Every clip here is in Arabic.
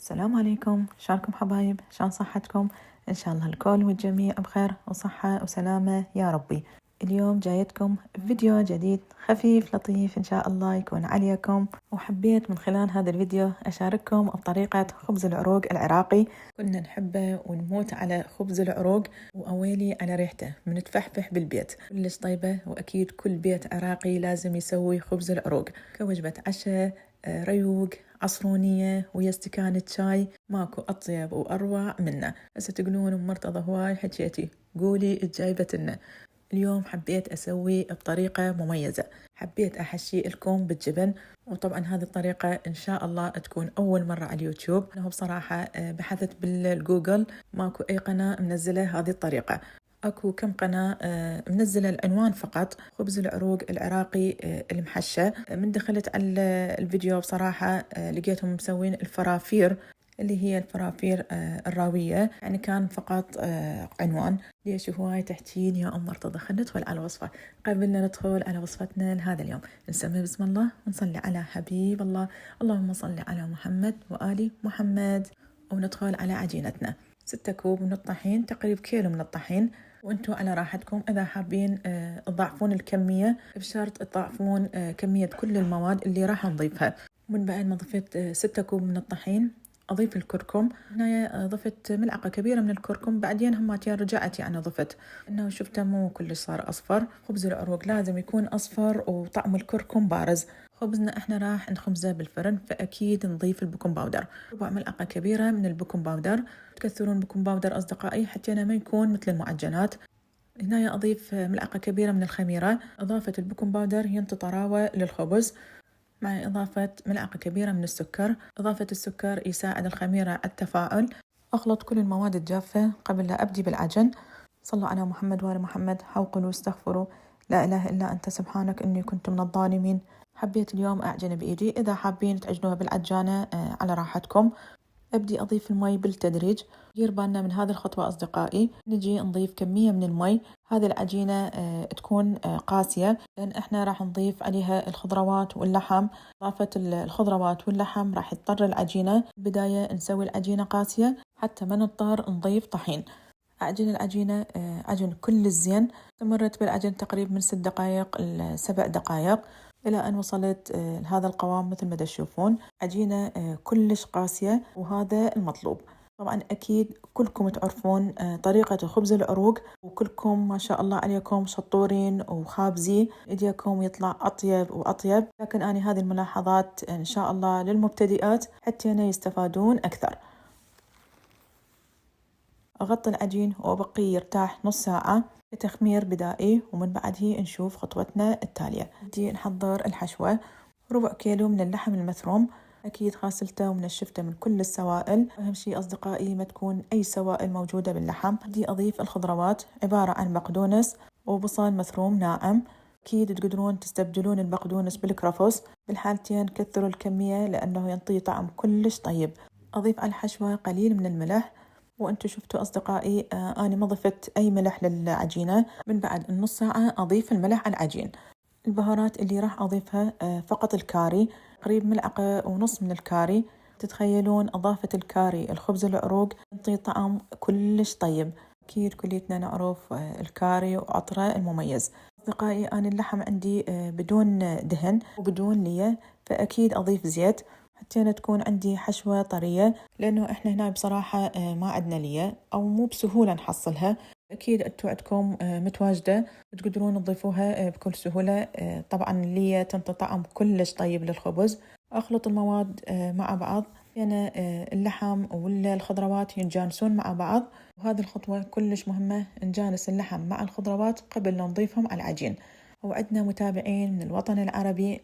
السلام عليكم، شلونكم حبايب؟ شلون صحتكم؟ إن شاء الله الكل والجميع بخير وصحة وسلامة يا ربي. اليوم جايتكم فيديو جديد خفيف لطيف إن شاء الله يكون عليكم، وحبيت من خلال هذا الفيديو أشارككم بطريقة خبز العروق العراقي. كنا نحبه ونموت على خبز العروق، وأويلي على ريحته من تفحفح بالبيت، كلش طيبة. وأكيد كل بيت عراقي لازم يسوي خبز العروق كوجبة عشاء ريوق عصرونية ويا استكانة شاي، ماكو أطيب وأروع منه. هسه تقولون أم مرتضى هواي حكيتي، قولي جايبت لنا. اليوم حبيت أسوي بطريقة مميزة، حبيت أحشي لكم بالجبن. وطبعا هذه الطريقة إن شاء الله تكون أول مرة على اليوتيوب. أنا بصراحة بحثت بالجوجل، ماكو أي قناة منزلة هذه الطريقة. اكو كم قناة منزلة العنوان فقط خبز العروق العراقي المحشى. من دخلت على الفيديو بصراحة لقيتهم مسوين الفرافير، اللي هي الفرافير الراوية، يعني كان فقط عنوان. ليش هواي تحكين يا أم مرتضى؟ خلينا ندخل على الوصفة. قبل ندخل على وصفتنا لهذا اليوم نسمي بسم الله ونصلي على حبيب الله. اللهم صل على محمد وآل محمد. وندخل على عجينتنا. 6 كوب من الطحين، تقريبا كيلو من الطحين، وانتم على راحتكم. اذا حابين تضاعفون الكميه بشرط تضاعفون كميه كل المواد اللي راح نضيفها. من بعد ما ضفت 6 كوب من الطحين اضيف الكركم. هنا ضفت ملعقه كبيره من الكركم، بعدين هماتين رجعت يعني ضفت، انه شفته مو كلش صار اصفر. خبز العروق لازم يكون اصفر وطعم الكركم بارز. خبزنا احنا راح نخبزه بالفرن، فاكيد نضيف البيكنج باودر، ربع ملعقه كبيره من البيكنج باودر. تكثرون بيكنج باودر اصدقائي حتى أنا ما يكون مثل المعجنات. هنا أضيف ملعقة كبيرة من الخميرة. إضافة البيكنج باودر ينطي طراوة للخبز، مع إضافة ملعقة كبيرة من السكر. إضافة السكر يساعد الخميرة على التفاعل. أخلط كل المواد الجافة قبل لا أبدي بالعجن. صلوا على محمد وآل محمد، حوقلوا واستغفروا، لا إله إلا أنت سبحانك إني كنت من الظالمين. حبيت اليوم أعجن بإيدي، إذا حابين تعجنوها بالعجانة على راحتكم. أبدي أضيف المي بالتدريج. دير بالنا من هذه الخطوة أصدقائي، نجي نضيف كمية من المي. هذه العجينة تكون قاسية، لأن إحنا راح نضيف عليها الخضروات واللحم. إضافة الخضروات واللحم راح يضطر العجينة بداية نسوي العجينة قاسية حتى ما نضطر نضيف طحين. أعجن العجينة عجن كل الزين. استمرت بالعجن تقريبا من 6 دقائق ل 7 دقائق، إلى أن وصلت لهذا القوام. مثل ما تشوفون عجينة كلش قاسية، وهذا المطلوب. طبعا أكيد كلكم تعرفون طريقة خبز العروق، وكلكم ما شاء الله عليكم شطورين وخابزين، إيديكم يطلع أطيب وأطيب. لكن أنا هذه الملاحظات إن شاء الله للمبتدئات حتى يستفادون أكثر. أغطي العجين وأبقيه يرتاح نص ساعة لتخمير بدائي، ومن بعده نشوف خطوتنا التالية. نبدي نحضر الحشوة. ربع كيلو من اللحم المثروم، أكيد غسلته ومنشفته من كل السوائل. أهم شيء أصدقائي ما تكون أي سوائل موجودة باللحم. بدي أضيف الخضروات، عبارة عن بقدونس وبصل مثروم ناعم. أكيد تقدرون تستبدلون البقدونس بالكرفس، بالحالتين كثروا الكمية لأنه ينطي طعم كلش طيب. أضيف على الحشوة قليل من الملح، وانتم شفتوا أصدقائي أنا ما ضفت أي ملح للعجينة. من بعد النص ساعة أضيف الملح على العجين. البهارات اللي راح أضيفها فقط الكاري، قريب ملعقة ونص من الكاري. تتخيلون إضافة الكاري الخبز العروق يعطي طعم كلش طيب. أكيد كليتنا نعرف الكاري وعطره المميز. أصدقائي أنا اللحم عندي بدون دهن وبدون ليه، فأكيد أضيف زيت حتى تكون عندي حشوة طرية، لأنه إحنا هنا بصراحة ما عندنا ليه، أو مو بسهولة نحصلها. أكيد أنتوا عندكم متواجدة وتقدرون تضيفوها بكل سهولة. طبعا ليه تنطي طعم كلش طيب للخبز. أخلط المواد مع بعض، يعني اللحم والخضروات ينجانسون مع بعض. وهذه الخطوة كلش مهمة، نجانس اللحم مع الخضروات قبل لا نضيفهم على العجين. وعندنا متابعين من الوطن العربي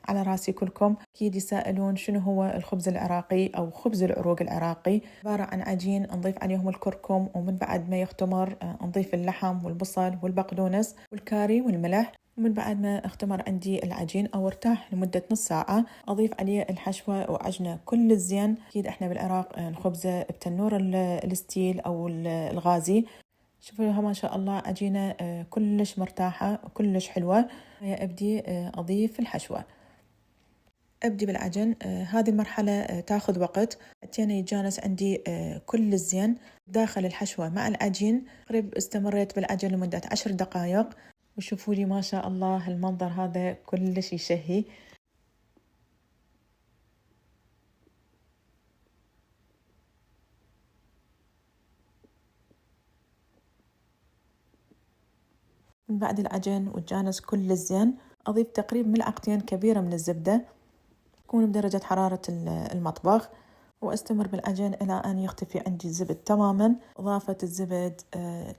على راسي كلكم، أكيد يسائلون شنو هو الخبز العراقي أو خبز العروق العراقي. عبارة عن عجين نضيف عليهم الكركم، ومن بعد ما يختمر نضيف اللحم والبصل والبقدونس والكاري والملح. ومن بعد ما اختمر عندي العجين أو ارتاح لمدة نص ساعة أضيف عليه الحشوة وعجنه كل الزين. أكيد إحنا بالعراق نخبزه بتنور الستيل أو الغازي. شوفوها ما شاء الله عجينة كلش مرتاحة وكلش حلوة. أبدي أضيف الحشوة. أبدي بالعجن. هذه المرحلة تاخذ وقت حتى يتجانس عندي كل الزين داخل الحشوة مع العجين. قريب استمريت بالعجن لمدة 10 دقائق، وشوفوا لي ما شاء الله المنظر هذا كلش يشهي. من بعد العجن وتجانس كل الزين أضيف تقريبا ملعقتين كبيرة من الزبدة، تكون بدرجة حرارة المطبخ، وأستمر بالعجن إلى أن يختفي عندي الزبد تماما. إضافة الزبد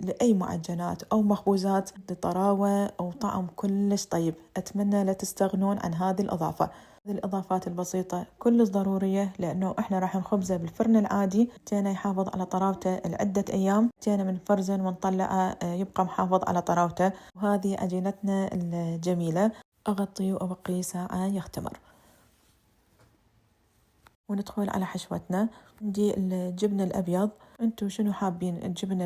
لأي معجنات أو مخبوزات طراوة أو طعم كلش طيب. أتمنى لا تستغنون عن هذه الإضافة. هذه الإضافات البسيطة كلش ضرورية، لأنه إحنا راح نخبزه بالفرن العادي تينا يحافظ على طراوته لعدة أيام، تينا من فرزن ونطلعه يبقى محافظ على طراوته. وهذه عجينتنا الجميلة. أغطي وأبقي ساعة يختمر، وندخل على حشوتنا. عندي الجبن الأبيض، انتو شنو حابين؟ الجبن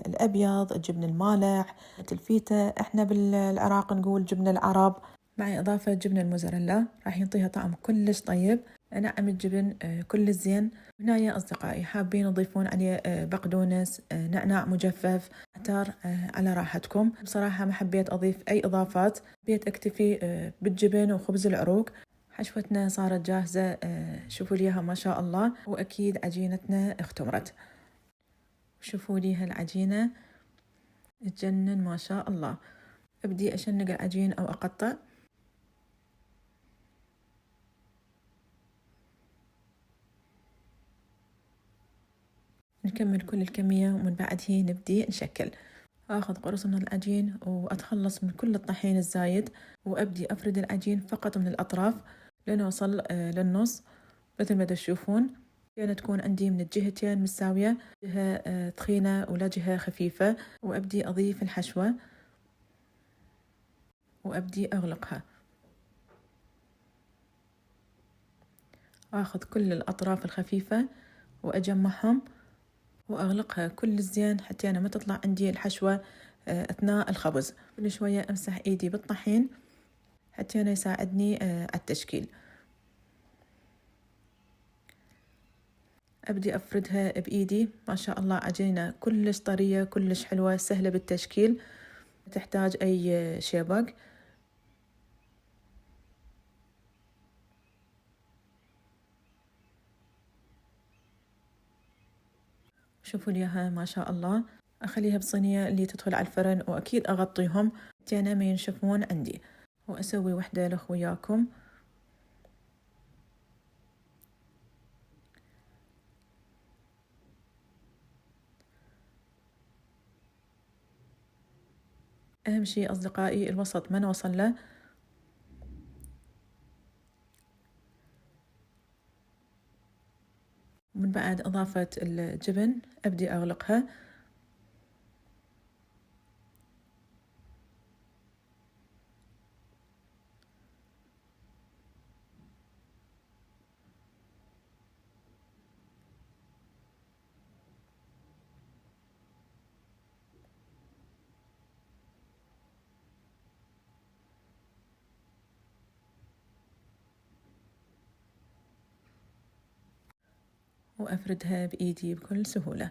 الأبيض، الجبن المالح، الفيتا، احنا بالعراق نقول جبن العرب، مع إضافة جبن الموزاريلا راح يعطيها طعم كلش طيب. نعم الجبن كل الزين. هنا يا أصدقائي حابين تضيفون عليه بقدونس، نعناع مجفف، عطر، على راحتكم. بصراحة ما حبيت أضيف أي إضافات، حبيت أكتفي بالجبن وخبز العروق. حشوتنا صارت جاهزة، شوفوا ليها ما شاء الله، وأكيد عجينتنا اختمرت. شوفوا لي هالعجينة تجنن ما شاء الله. أبدي أشنق العجين أو أقطع. نكمل كل الكمية ومن بعده نبدي نشكل. أخذ قرص من العجين وأتخلص من كل الطحين الزايد، وأبدي أفرد العجين فقط من الأطراف لين أوصل للنص مثل ما تشوفون. يعني تكون عندي من الجهتين متساوية، جهة تخينة ولا جهة خفيفة. وأبدي أضيف الحشوة وأبدي أغلقها. أخذ كل الأطراف الخفيفة وأجمعهم وأغلقها كل زين حتى أنا ما تطلع عندي الحشوة أثناء الخبز. كل شوية أمسح إيدي بالطحين حتى أنا يساعدني على التشكيل. أبدي أفردها بإيدي. ما شاء الله عجينة كلش طرية كلش حلوة سهلة بالتشكيل، تحتاج أي شيبق. شوفوا ليها ما شاء الله. أخليها بصينية اللي تدخل على الفرن، وأكيد أغطيهم حتى ما ينشفون عندي. وأسوي وحدة لأخوياكم. أهم شيء أصدقائي الوسط ما نوصل له. من بعد إضافة الجبن أبدي أغلقها. وأفردها بإيدي بكل سهولة.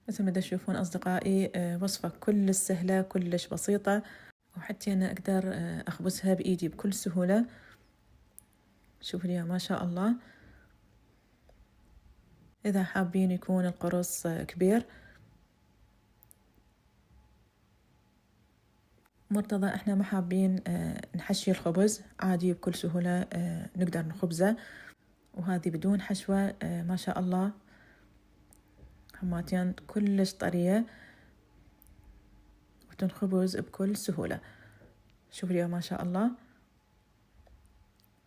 مثل ما تشوفون أصدقائي وصفة كلش سهلة كلش بسيطة، وحتى أنا أقدر أخبزها بإيدي بكل سهولة. شوفوا لي ما شاء الله. إذا حابين يكون القرص كبير مرتضى، إحنا ما حابين نحشي الخبز عادي بكل سهولة نقدر نخبزه. وهذه بدون حشوة ما شاء الله هماتين كلش طرية وتنخبز بكل سهولة. شوفوا اليوم ما شاء الله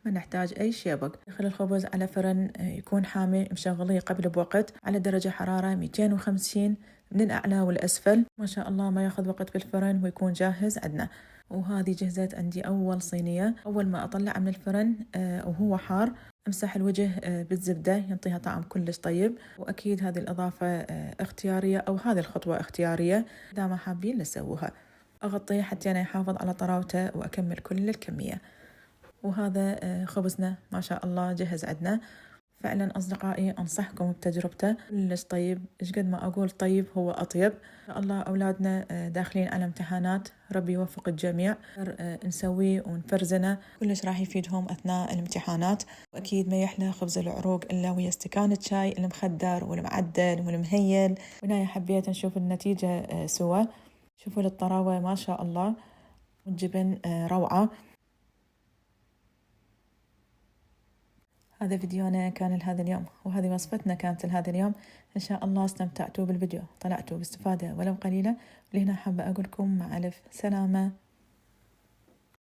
ما نحتاج أي شيبق. دخل الخبز على فرن يكون حامي، مشغليه قبل بوقت على درجة حرارة 250 من الأعلى والأسفل. ما شاء الله ما ياخذ وقت بالفرن ويكون جاهز عندنا. وهذه جهزت عندي أول صينية. أول ما أطلع من الفرن وهو حار أمسح الوجه بالزبدة، ينطيها طعم كلش طيب. وأكيد هذه الإضافة اختيارية، أو هذه الخطوة اختيارية إذا ما حابين نسووها. أغطيه حتى أنا يحافظ على طراوته وأكمل كل الكمية. وهذا خبزنا ما شاء الله جهز عندنا. فعلا أصدقائي أنصحكم بتجربته، كلش طيب، إيش قد ما أقول طيب هو أطيب. إن شاء الله أولادنا داخلين على امتحانات، ربي يوفق الجميع. نسويه ونفرزنه كلش راح يفيدهم أثناء الامتحانات. وأكيد ما يحلى خبز العروق إلا ويا استكانة شاي المخدر والمعدل والمهيل. وهنا حبيت نشوف النتيجة سوا. شوفوا الطراوة ما شاء الله، والجبن روعة. هذا فيديونا كان لهذا اليوم، وهذه وصفتنا كانت لهذا اليوم. إن شاء الله استمتعتوا بالفيديو، طلعتوا باستفادة ولو قليلة. ولهنا حابة أقولكم مع ألف سلامة.